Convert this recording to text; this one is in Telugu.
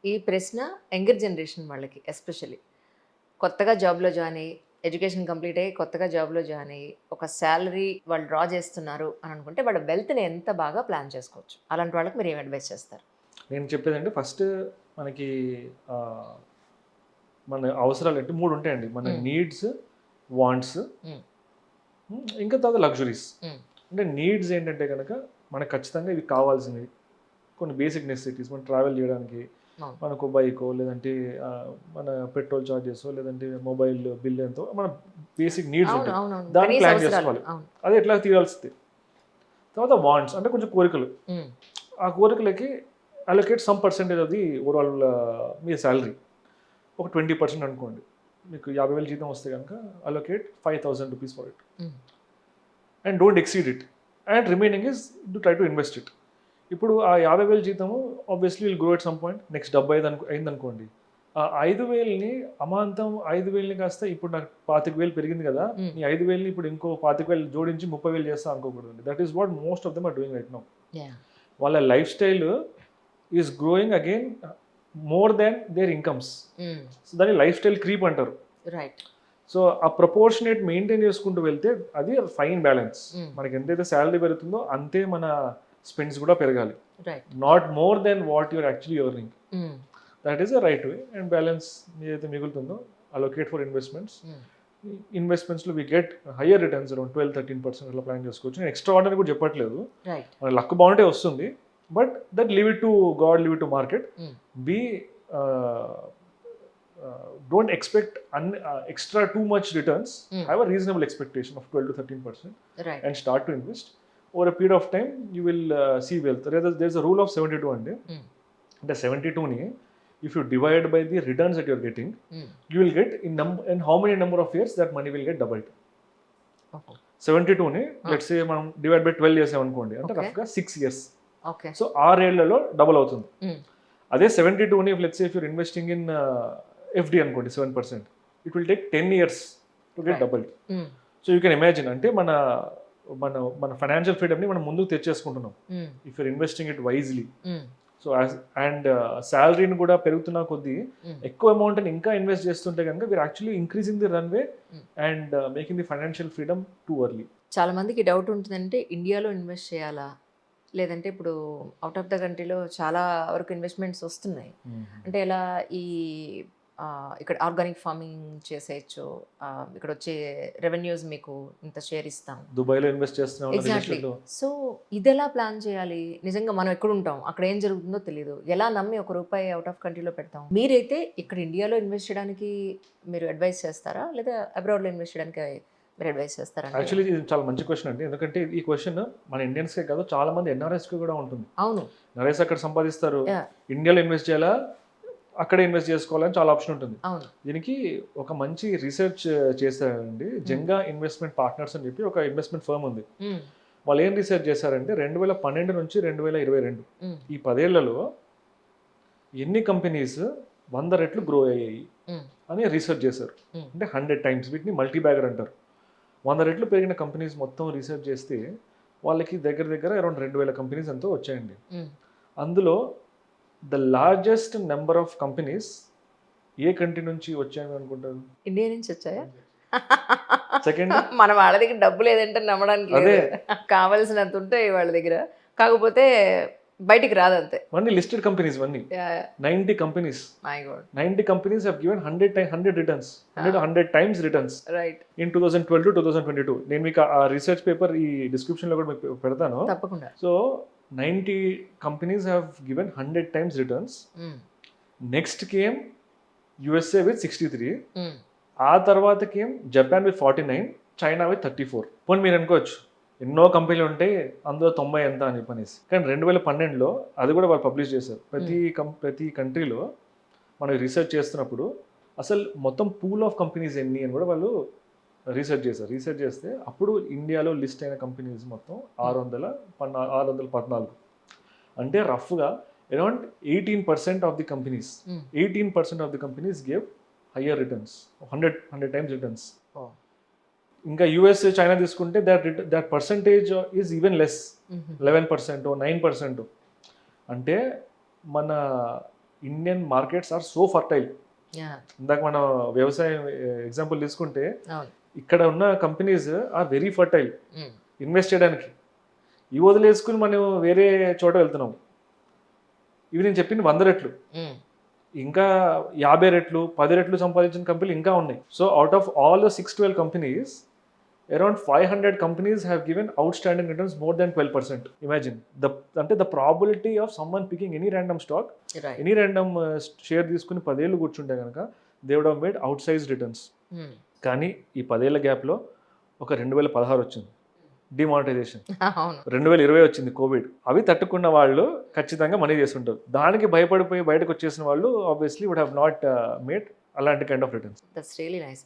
ఈ ప్రశ్న యంగర్ జనరేషన్ వాళ్ళకి ఎస్పెషల్లీ కొత్తగా జాబ్లో జాయిన్ అయ్యి ఎడ్యుకేషన్ కంప్లీట్ అయ్యి కొత్తగా జాబ్లో జాయిన్ అయ్యి ఒక శాలరీ వాళ్ళు డ్రా చేస్తున్నారు అని అనుకుంటే వాళ్ళ వెల్త్ని ఎంత బాగా ప్లాన్ చేసుకోవచ్చు. అలాంటి వాళ్ళకి మీరు ఏం అడ్వైస్ చేస్తారు? నేను చెప్పేదంటే ఫస్ట్ మనకి ఆహ్, మన అవసరాలు అంటే 3 ఉంటాయండి. మన నీడ్స్, వాంట్స్, ఇంకా తర్వాత లగ్జరీస్. అంటే నీడ్స్ ఏంటంటే కనుక మనకు ఖచ్చితంగా ఇవి కావాల్సినవి. కొన్ని బేసిక్ నెసెసిటీస్ మనం ట్రావెల్ చేయడానికి మనకు బైకో లేదంటే మన పెట్రోల్ చార్జెస్ లేదంటే మొబైల్ బిల్ ఎంతో మన బేసిక్ నీడ్స్ ఉంటాయి. దాన్ని ప్లాన్ చేసుకోవాలి. అది ఎట్లా తీరాల్సింది. తర్వాత వాంట్స్ అంటే కొంచెం కోరికలు. ఆ కోరికలకి allocate some percentage of the overall మీ శాలరీ. ఒక 20% అనుకోండి. మీకు 50,000 జీతం వస్తే కనుక allocate 5,000 rupees for it and don't exceed it and remaining is to try to invest it. ఇప్పుడు ఆ 50,000 జీతము obviously will grow at some point. Next 70 అయిందనుకోండి. ఆ 5,000ని అమాంతం 5,000ని కాస్త ఇప్పుడు నాకు 25,000 పెరిగింది కదా, ఈ 5,000ని ఇప్పుడు ఇంకో 25,000 జోడించి 30,000 చేస్తా అనుకోకూడదు. That is what most of them are doing right now. వాళ్ళ life style is growing again more than their incomes. So దాన్ని లైఫ్ స్టైల్ క్రీప్ అంటారు. రైట్. సో ఆ ప్రపోర్షనేట్ మెయింటైన్ చేసుకుంటూ వెళ్తే అది ఫైన్ బ్యాలెన్స్. మనకి ఎంతైతే శాలరీ పెరుగుతుందో అంతే మన స్పెండ్స్ కూడా పెరగాలి. Not more than what you're actually earning. That is the right way. And balance ఏదైతే మిగులుతుందో అలొకేట్ ఫర్ ఇన్వెస్ట్మెంట్స్. ఇన్వెస్ట్మెంట్స్లో we get higher returns around 12-13% అట్లా ప్లాన్ చేసుకోవచ్చు. నేను ఎక్స్ట్రా ఆర్డర్ కూడా చెప్పట్లేదు. మన లక్ బాగుంటే వస్తుంది. But that leave it to God, leave it to market. Be don't expect extra too much returns. Have a reasonable expectation of 12-13%. Right. And start to invest. Over a period of time you will see wealth. There's a rule of 72 ande. The 72 ni if you divide by the returns that you're getting, you will get in how many number of years that money will get doubled. 72 ni let's say మనం divide by 12 చేసాం అనుకోండి, అంటే రఫ్గా 6 years. Okay. సో 6 ఏళ్లలో డబుల్ అవుతుంది. అదే 72 ని let's say if you're investing in FD అనుకోండి 7%, it will take 10 years to get doubled. So you can imagine అంటే మన మన మన ఫైనాన్షియల్ ఫ్రీడమ్ని మనం ముందుకు తెచ్చేసుకుంటున్నాం if you're investing it wisely. So and శాలరీని కూడా పెరుగుతున్న కొద్దీ ఎక్కువ అమౌంట్ని ఇంకా ఇన్వెస్ట్ చేస్తుంటే కనుక we are actually increasing the runway and making the financial freedom too early. చాలా మందికి డౌట్ ఉంటుందంటే ఇండియాలో ఇన్వెస్ట్ చేయాలా లేదంటే ఇప్పుడు అవుట్ ఆఫ్ ద కంట్రీలో చాలా వరకు ఇన్వెస్ట్మెంట్స్ వస్తున్నాయి, అంటే ఎలా ఈ ఇక్కడ ఆర్గానిక్ ఫార్మింగ్ చేసేయచ్చు, ఇక్కడ వచ్చే రెవెన్యూస్ మీకు ఇంత షేర్ ఇస్తాం, దుబాయ్లో ఇన్వెస్ట్ చేస్తున్నాం. ఎగ్జాక్ట్లీ. సో ఇది ఎలా ప్లాన్ చేయాలి? నిజంగా మనం ఎక్కడ ఉంటాం, అక్కడ ఏం జరుగుతుందో తెలియదు, ఎలా నమ్మి ₹1 అవుట్ ఆఫ్ కంట్రీలో పెడతాం? మీరైతే ఇక్కడ ఇండియాలో ఇన్వెస్ట్ చేయడానికి మీరు అడ్వైస్ చేస్తారా లేదా అబ్రాడ్లో ఇన్వెస్ట్ చేయడానికి మీరు అడ్వైస్ చేస్తారా? యాక్చువల్లీ ఇది చాలా మంచి క్వశ్చన్ అండి. ఎందుకంటే ఈ క్వశ్చన్ మన ఇండియన్స్కే కాదు, చాలా మంది ఎన్ఆర్ఎస్కి కూడా ఉంటుంది. అవును, ఎన్ఆర్ఎస్ అక్కడ సంపాదిస్తారు, ఇండియాలో ఇన్వెస్ట్ చేయాలా అక్కడే ఇన్వెస్ట్ చేసుకోవాలని చాలా ఆప్షన్ ఉంటుంది. దీనికి ఒక మంచి రీసెర్చ్ చేశారండి. జెంగా ఇన్వెస్ట్మెంట్ పార్ట్నర్స్ అని చెప్పి ఒక ఇన్వెస్ట్మెంట్ ఫర్మ్ ఉంది. వాళ్ళు ఏం రీసెర్చ్ చేశారంటే 2012 నుంచి 2022 ఈ 10 ఏళ్లలో ఎన్ని కంపెనీస్ 100 రెట్లు గ్రో అయ్యాయి అని రీసెర్చ్ చేశారు. అంటే 100 times, వీటిని మల్టీ బ్యాగర్ అంటారు. 100 రెట్లు పెరిగిన కంపెనీస్ మొత్తం రీసెర్చ్ చేస్తే వాళ్ళకి దగ్గర దగ్గర అరౌండ్ 2,000 కంపెనీస్ ఎంతో వచ్చాయండి. అందులో the largest number of companies A country నుంచి వచ్చాయని అనుకుంటారు? ఇండియా నుంచి వచ్చాయా? సెకండ్, మన వాళ్ళ దగ్గర డబ్బు లేదంటే నమ్మడానికి అదే కావాల్సినంత ఉంటాయి వాళ్ళ దగ్గర, కాకపోతే బయటికి రాదంతే. వన్నీ లిస్టెడ్ కంపెనీస్, వన్నీ 90 companies. 90 companies have given 100 returns, 100 times returns in 2012 to 2022. నేను మీకు ఆ రీసెర్చ్ పేపర్ ఈ డిస్క్రిప్షన్లో కూడా మీకు పెడతాను తప్పకుండా. So 90 companies have given 100 times returns. Next came USA with 63. ఆ తర్వాత came Japan with 49, China with 34. పోనీ మీరు అనుకోవచ్చు ఎన్నో కంపెనీలు ఉంటాయి అందులో 90 ఎంత అని చెప్పనేసి, కానీ 2012లో అది కూడా వాళ్ళు పబ్లిష్ చేశారు. ప్రతి కంట్రీలో మనం రీసెర్చ్ చేస్తున్నప్పుడు అసలు మొత్తం పూల్ ఆఫ్ కంపెనీస్ ఎన్ని అని కూడా వాళ్ళు రీసెర్చ్ చేశారు. రీసెర్చ్ చేస్తే అప్పుడు ఇండియాలో లిస్ట్ అయిన కంపెనీస్ మొత్తం 614. అంటే రఫ్గా around 18% of the companies 18% of the companies gave higher returns, 100 times returns. ఇంకా యూఎస్, చైనా తీసుకుంటే that percentage is even less, 11% 9%. అంటే మన Indian markets are so fertile. Yeah, ఇందాక మనం వ్యవసాయం ఎగ్జాంపుల్ తీసుకుంటే అవును. ఇక్కడ ఉన్న companies are very fertile um, invest చేయడానికి. ఇవి వదిలేసుకుని మనం వేరే చోట వెళ్తున్నాం. ఇవి నేను చెప్పింది 100 రెట్లు, ఉమ్, ఇంకా 50 రెట్లు 10 రెట్లు సంపాదించిన కంపెనీలు ఇంకా ఉన్నాయి. So out of all the 612 companies, around 500 companies have given outstanding returns more than 12%. Imagine the probability of someone picking any random stock, right. Any random share తీసుకుని 10 ఏళ్ళు కూర్చుంటే కనుక they would have made outsize returns. Um, కానీ ఈ 10 ఏళ్ల గ్యాప్లో ఒక 2016 వచ్చింది డిమానిటైజేషన్, అవును. 2020 వచ్చింది కోవిడ్. అవి తట్టుకున్న వాళ్ళు ఖచ్చితంగా మనీ చేస్తుంటారు. దానికి భయపడిపోయి బయటకు వచ్చేసిన వాళ్ళు obviously would have not made అలాంటి kind of returns. That's really nice.